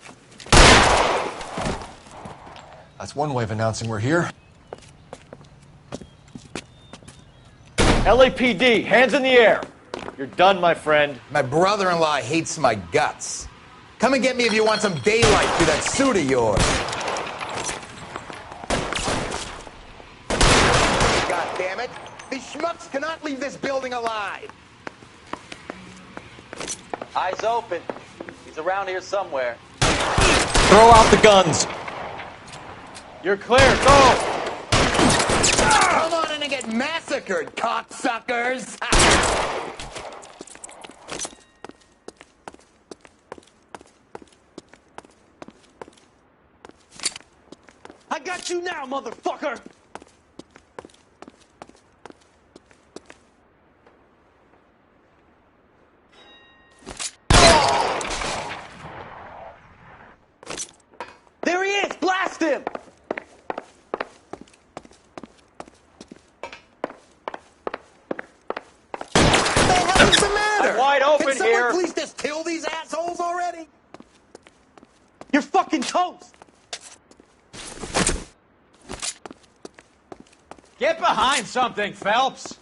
That's one way of announcing we're here. LAPD, hands in the air. You're done, my friend. My brother-in-law hates my guts. Come and get me if you want some daylight through that suit of yours. God damn it. These schmucks cannot leave this building alive. Eyes open. He's around here somewhere. Throw out the guns. You're clear. Go. Come on in and get massacred, cocksuckers. I got you now, motherfucker! There he is! Blast him! What's the matter? I'm wide open Can someone here. please just kill these assholes already? You're fucking toast! Get behind something, Phelps!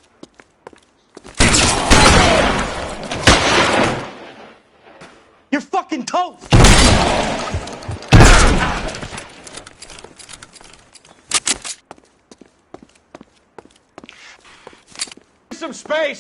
You're fucking toast! Some space!